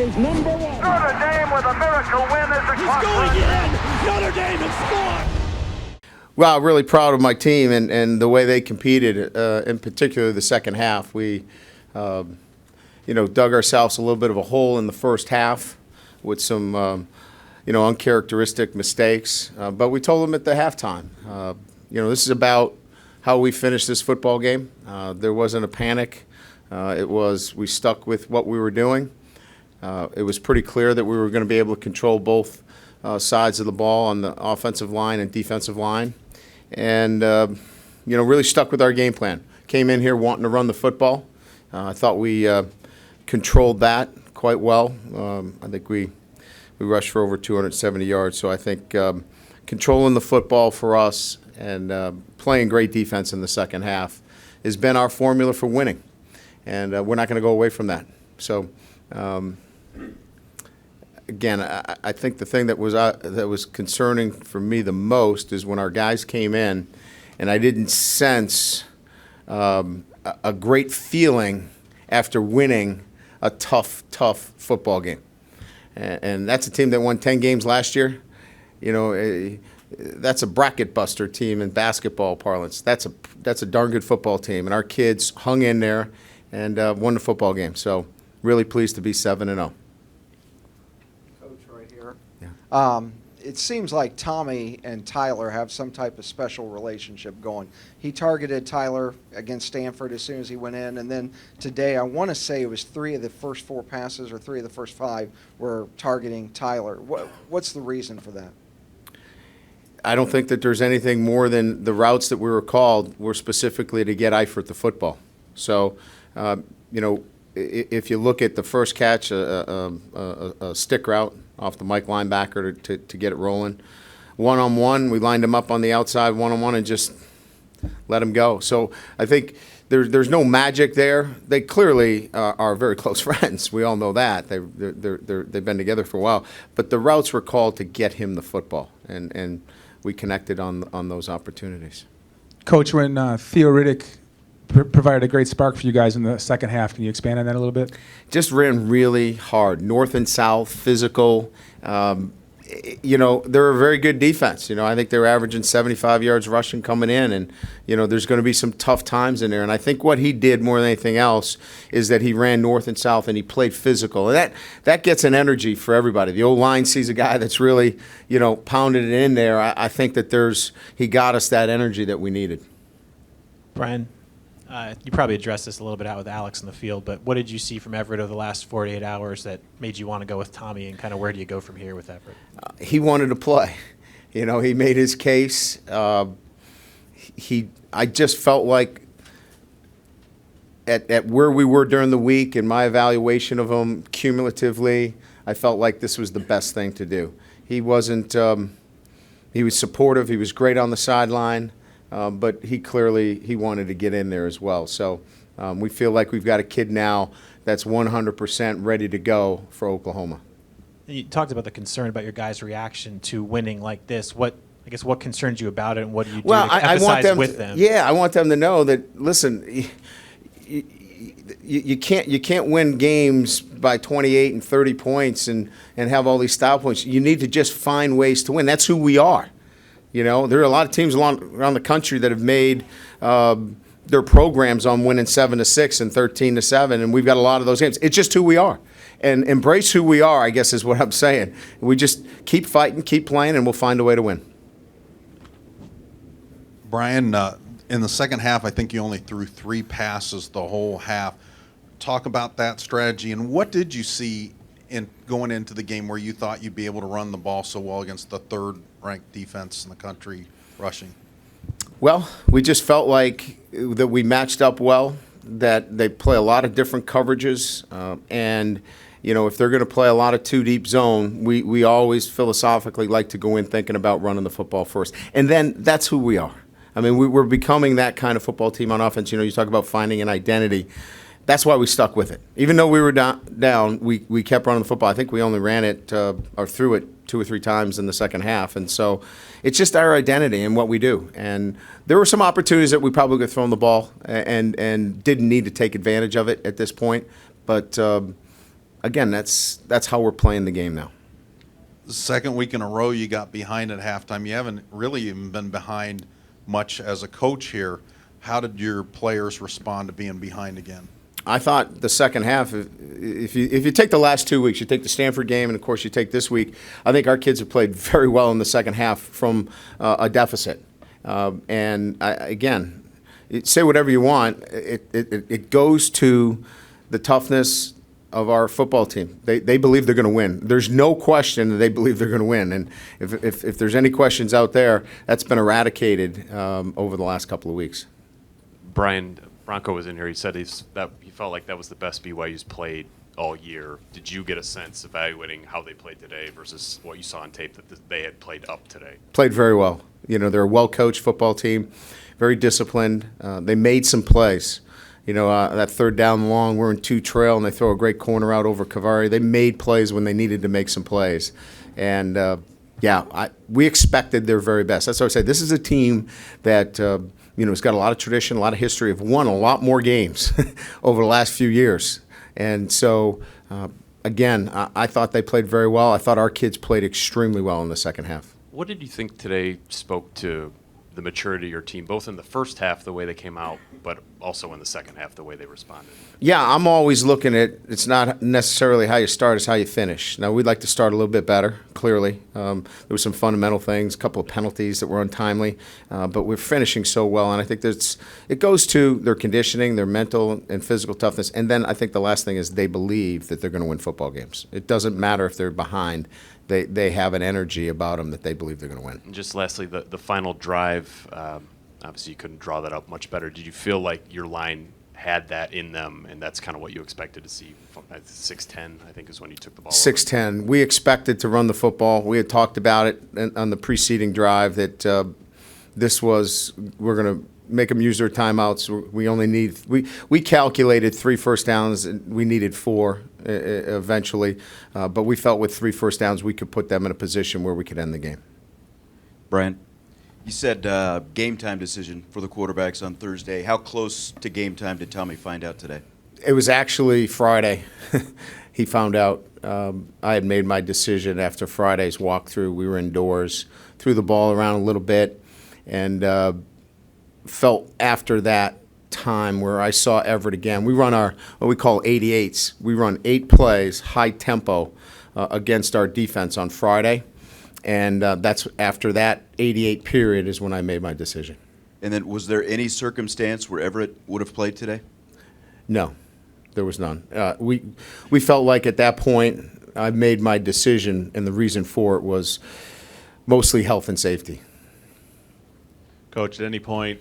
is number one. Notre Dame with a miracle win as the He's going in. Notre Dame has scored. Well, really proud of my team and the way they competed, in particular the second half. We, dug ourselves a little bit of a hole in the first half with some, uncharacteristic mistakes. But we told them at the halftime, this is about how we finished this football game. There wasn't a panic. We stuck with what we were doing. It was pretty clear that we were going to be able to control both sides of the ball on the offensive line and defensive line. And, really stuck with our game plan. Came in here wanting to run the football. I thought we controlled that quite well. I think we rushed for over 270 yards. So I think controlling the football for us and playing great defense in the second half has been our formula for winning. And we're not going to go away from that. So, again, I think the thing that was concerning for me the most is when our guys came in, and I didn't sense a great feeling after winning a tough football game. And that's a team that won 10 games last year. That's a bracket buster team in basketball parlance. That's a darn good football team, and our kids hung in there and won the football game. So really pleased to be 7-0. Coach right here. Yeah. It seems like Tommy and Tyler have some type of special relationship going. He targeted Tyler against Stanford as soon as he went in, and then today I want to say it was 3 of the first 4 passes or 3 of the first 5 were targeting Tyler. What's the reason for that? I don't think that there's anything more than the routes that we were called were specifically to get Eifert the football. So, if you look at the first catch, a stick route off the Mike linebacker to get it rolling. One-on-one, we lined him up on the outside one-on-one and just let him go. So I think there's no magic there. They clearly are very close friends. We all know that. They've been together for a while. But the routes were called to get him the football, and we connected on those opportunities. Coach, when Theo Riddick provided a great spark for you guys in the second half, can you expand on that a little bit? Just ran really hard, north and south, physical. They're a very good defense. I think they were averaging 75 yards rushing coming in, and, there's going to be some tough times in there. And I think what he did more than anything else is that he ran north and south and he played physical. And that gets an energy for everybody. The old line sees a guy that's really, pounded it in there. I think that he got us that energy that we needed. Brian, you probably addressed this a little bit out with Alex in the field, but what did you see from Everett over the last 48 hours that made you want to go with Tommy, and kind of where do you go from here with Everett? He wanted to play. He made his case. I just felt like at where we were during the week and my evaluation of him cumulatively, I felt like this was the best thing to do. He wasn't he was supportive. He was great on the sideline. But he wanted to get in there as well. So we feel like we've got a kid now that's 100% ready to go for Oklahoma. You talked about the concern about your guys' reaction to winning like this. What concerns you about it, and what do you do to emphasize with them? Yeah, I want them to know that, listen, you can't win games by 28 and 30 points and have all these style points. You need to just find ways to win. That's who we are. There are a lot of teams around the country that have made their programs on winning 7-6 and 13-7, and we've got a lot of those games. It's just who we are. And embrace who we are, I guess is what I'm saying. We just keep fighting, keep playing, and we'll find a way to win. Brian, in the second half, I think you only threw 3 passes the whole half. Talk about that strategy, and what did you see in going into the game where you thought you'd be able to run the ball so well against the third-ranked defense in the country rushing? Well, we just felt like that we matched up well, that they play a lot of different coverages, and if they're going to play a lot of two-deep zone, we always philosophically like to go in thinking about running the football first. And then that's who we are. I mean, we're becoming that kind of football team on offense. You talk about finding an identity. That's why we stuck with it. Even though we were down, we kept running the football. I think we only ran it or threw it 2 or 3 times in the second half. And so it's just our identity and what we do. And there were some opportunities that we probably could have thrown the ball and didn't need to take advantage of it at this point. But, again, that's how we're playing the game now. The second week in a row you got behind at halftime. You haven't really even been behind much as a coach here. How did your players respond to being behind again? I thought the second half, if you take the last 2 weeks, you take the Stanford game, and of course you take this week, I think our kids have played very well in the second half from a deficit. Again, say whatever you want, it goes to the toughness of our football team. They believe they're going to win. There's no question that they believe they're going to win. And if there's any questions out there, that's been eradicated over the last couple of weeks. Brian Bronco was in here. He said that he felt like that was the best BYU's played all year. Did you get a sense evaluating how they played today versus what you saw on tape that they had played up today? Played very well. They're a well-coached football team, very disciplined. They made some plays. That third down long, we're in 2 trail, and they throw a great corner out over Kavari. They made plays when they needed to make some plays. And, we expected their very best. That's what I say. This is a team that, has got a lot of tradition, a lot of history, have won a lot more games over the last few years. And so, again, I thought they played very well. I thought our kids played extremely well in the second half. What did you think today spoke to the maturity of your team, both in the first half, the way they came out, but also in the second half, the way they responded? Yeah, I'm always looking at it's not necessarily how you start, it's how you finish. Now, we'd like to start a little bit better, clearly. There were some fundamental things, a couple of penalties that were untimely, but we're finishing so well, and I think it goes to their conditioning, their mental and physical toughness, and then I think the last thing is they believe that they're going to win football games. It doesn't matter if they're behind. They have an energy about them that they believe they're going to win. And just lastly, the final drive, obviously you couldn't draw that up much better. Did you feel like your line had that in them, and that's kind of what you expected to see? 6-10, I think, is when you took the ball 6-10. We expected to run the football. We had talked about it on the preceding drive that we're going to make them use their timeouts. We calculated 3 first downs, and we needed 4 eventually, but we felt with 3 first downs we could put them in a position where we could end the game. Brian, you said game time decision for the quarterbacks on Thursday. How close to game time did Tommy find out today? It was actually Friday. He found out. I had made my decision after Friday's walkthrough. We were indoors, threw the ball around a little bit, and felt after that time where I saw Everett again. We run what we call 88s. We run 8 plays, high tempo, against our defense on Friday. And that's after that 88 period is when I made my decision. And then was there any circumstance where Everett would have played today? No, there was none. We felt like at that point I made my decision, and the reason for it was mostly health and safety. Coach, at any point,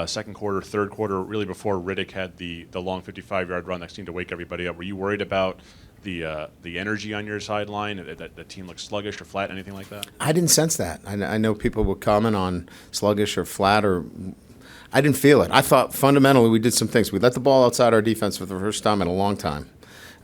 second quarter, third quarter, really before Riddick had the long 55-yard run that seemed to wake everybody up, were you worried about the energy on your sideline, that the team looked sluggish or flat, anything like that? I didn't sense that. I know people will comment on sluggish or flat, or I didn't feel it. I thought fundamentally we did some things. We let the ball outside our defense for the first time in a long time.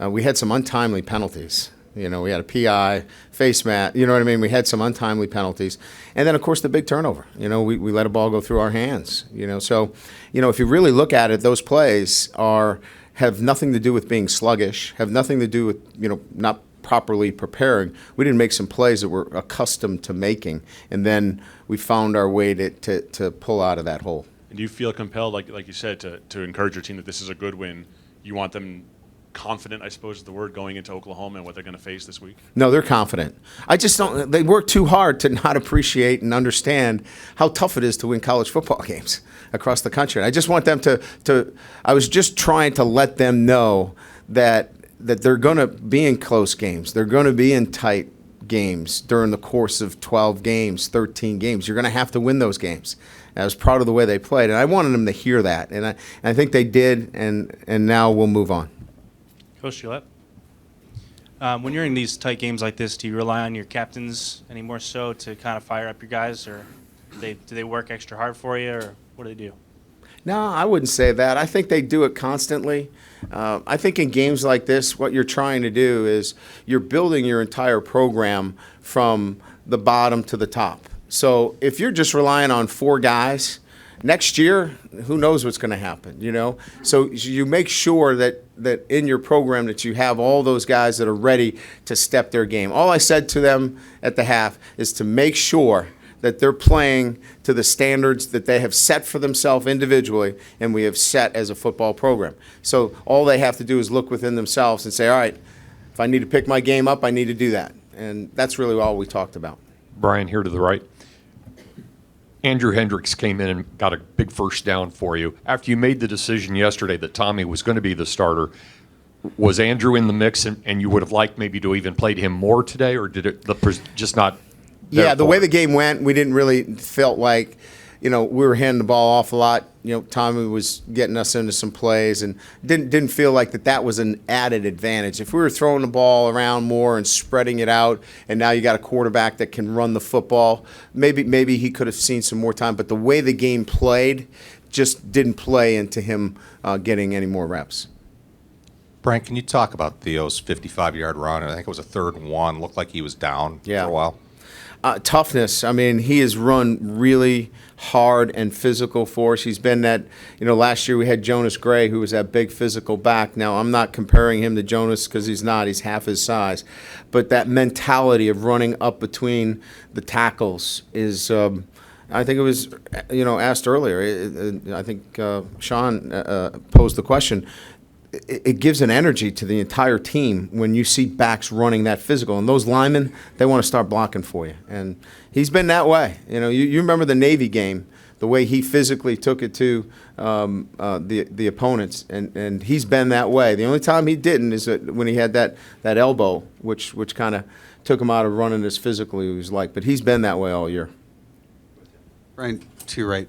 We had some untimely penalties. We had a PI, face mat, you know what I mean? We had some untimely penalties. And then, of course, the big turnover. We let a ball go through our hands. So, if you really look at it, those plays have nothing to do with being sluggish, have nothing to do with, not properly preparing. We didn't make some plays that we're accustomed to making, and then we found our way to pull out of that hole. And do you feel compelled, like you said, to encourage your team that this is a good win? You want them confident, I suppose is the word, going into Oklahoma and what they're going to face this week? No, they're confident. I just don't. They work too hard to not appreciate and understand how tough it is to win college football games across the country. I just want them to. I was just trying to let them know that they're going to be in close games. They're going to be in tight games during the course of 12 games, 13 games. You're going to have to win those games. And I was proud of the way they played, and I wanted them to hear that, and I think they did. And now we'll move on. Coach Gillette, when you're in these tight games like this, do you rely on your captains any more so to kind of fire up your guys, or do they work extra hard for you, or what do they do? No, I wouldn't say that. I think they do it constantly. I think in games like this, what you're trying to do is you're building your entire program from the bottom to the top. So if you're just relying on 4 guys, Next year, who knows what's going to happen, you know? So you make sure that in your program that you have all those guys that are ready to step their game. All I said to them at the half is to make sure that they're playing to the standards that they have set for themselves individually and we have set as a football program. So all they have to do is look within themselves and say, all right, if I need to pick my game up, I need to do that. And that's really all we talked about. Brian, here to the right. Andrew Hendricks came in and got a big first down for you. After you made the decision yesterday that Tommy was going to be the starter, was Andrew in the mix and you would have liked maybe to even played him more today, or did it just not? Yeah, the way the game went, we didn't really felt like, we were handing the ball off a lot. Tommy was getting us into some plays and didn't feel like that was an added advantage. If we were throwing the ball around more and spreading it out, and now you got a quarterback that can run the football, maybe he could have seen some more time. But the way the game played just didn't play into him getting any more reps. Brian, can you talk about Theo's 55-yard run? I think it was a 3rd and 1. Looked like he was down for a while. Toughness. I mean, he has run really hard and physical for us. He's been that, last year we had Jonas Gray, who was that big physical back. Now, I'm not comparing him to Jonas because he's not. He's half his size. But that mentality of running up between the tackles is, I think it was, asked earlier. I think Sean posed the question. It gives an energy to the entire team when you see backs running that physical. And those linemen, they want to start blocking for you. And he's been that way. You remember the Navy game, the way he physically took it to the opponents. And he's been that way. The only time he didn't is when he had that elbow, which kind of took him out of running as physically as he was like. But he's been that way all year. Brian, to your right,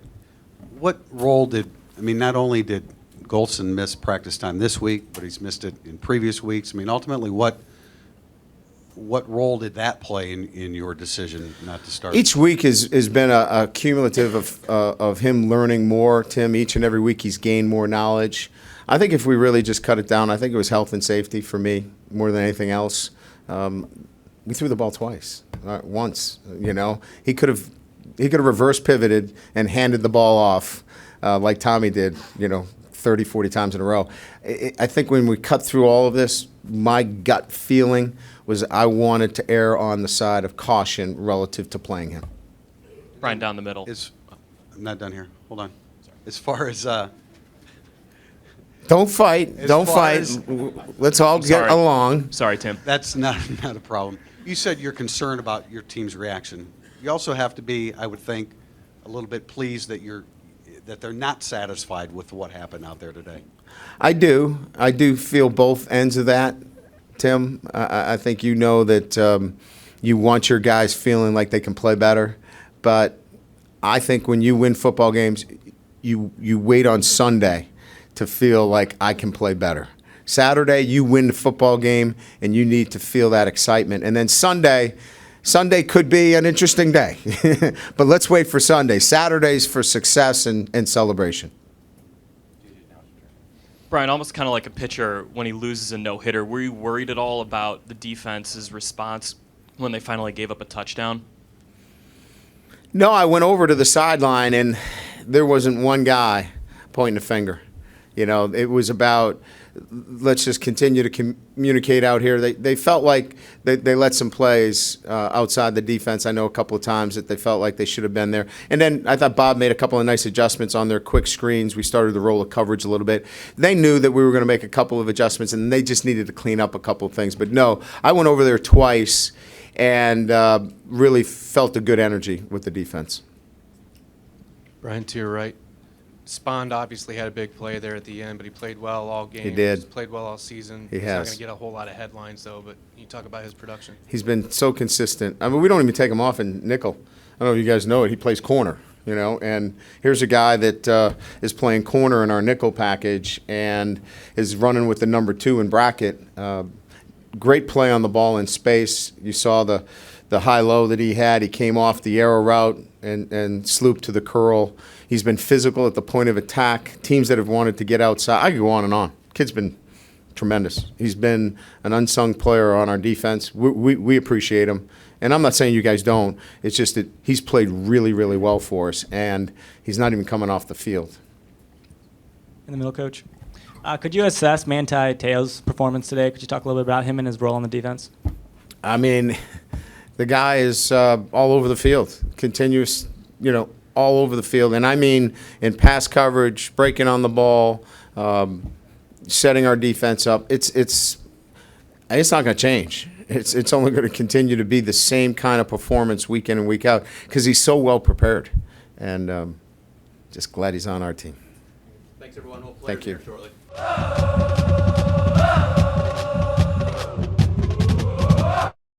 what role not only did Golson missed practice time this week, but he's missed it in previous weeks. Ultimately, what role did that play in your decision not to start? Each week has been a cumulative of him learning more, Tim. Each and every week he's gained more knowledge. I think if we really just cut it down, I think it was health and safety for me more than anything else. We threw the ball twice, once. He could have reverse pivoted and handed the ball off like Tommy did. 30, 40 times in a row. I think when we cut through all of this, my gut feeling was I wanted to err on the side of caution relative to playing him. Brian, down the middle. I'm not done here. Hold on. As far as don't fight. Let's all get along. Sorry, Tim. That's not a problem. You said you're concerned about your team's reaction. You also have to be, I would think, a little bit pleased that they're not satisfied with what happened out there today. I do feel both ends of that, Tim. I think that you want your guys feeling like they can play better. But I think when you win football games, you wait on Sunday to feel like I can play better. Saturday, you win the football game, and you need to feel that excitement. And then Sunday could be an interesting day, but let's wait for Sunday. Saturday's for success and celebration. Brian, almost kind of like a pitcher when he loses a no-hitter. Were you worried at all about the defense's response when they finally gave up a touchdown? No, I went over to the sideline, and there wasn't one guy pointing a finger. It was about, let's just continue to communicate out here. They felt like they let some plays outside the defense. I know a couple of times that they felt like they should have been there. And then I thought Bob made a couple of nice adjustments on their quick screens. We started to roll the coverage a little bit. They knew that we were going to make a couple of adjustments, and they just needed to clean up a couple of things. But no, I went over there twice and really felt a good energy with the defense. Brian, to your right. Spond obviously had a big play there at the end, but he played well all game. He did. He's played well all season. He He's has. not going to get a whole lot of headlines, though, but you talk about his production. He's been so consistent. I mean, we don't even take him off in nickel. I don't know if you guys know it. He plays corner, and here's a guy that is playing corner in our nickel package and is running with the number 2 in bracket. Great play on the ball in space. You saw the high-low that he had. He came off the arrow route and slooped to the curl. He's been physical at the point of attack. Teams that have wanted to get outside. I could go on and on. Kid's been tremendous. He's been an unsung player on our defense. We appreciate him. And I'm not saying you guys don't. It's just that he's played really, really well for us, and he's not even coming off the field. In the middle, Coach. Could you assess Manti Te'o's performance today? Could you talk a little bit about him and his role on the defense? I mean, the guy is all over the field, continuous, all over the field. And I mean in pass coverage, breaking on the ball, setting our defense up. It's not going to change. It's only going to continue to be the same kind of performance week in and week out because he's so well prepared. And just glad he's on our team. Thanks, everyone. We'll play Thank you. shortly.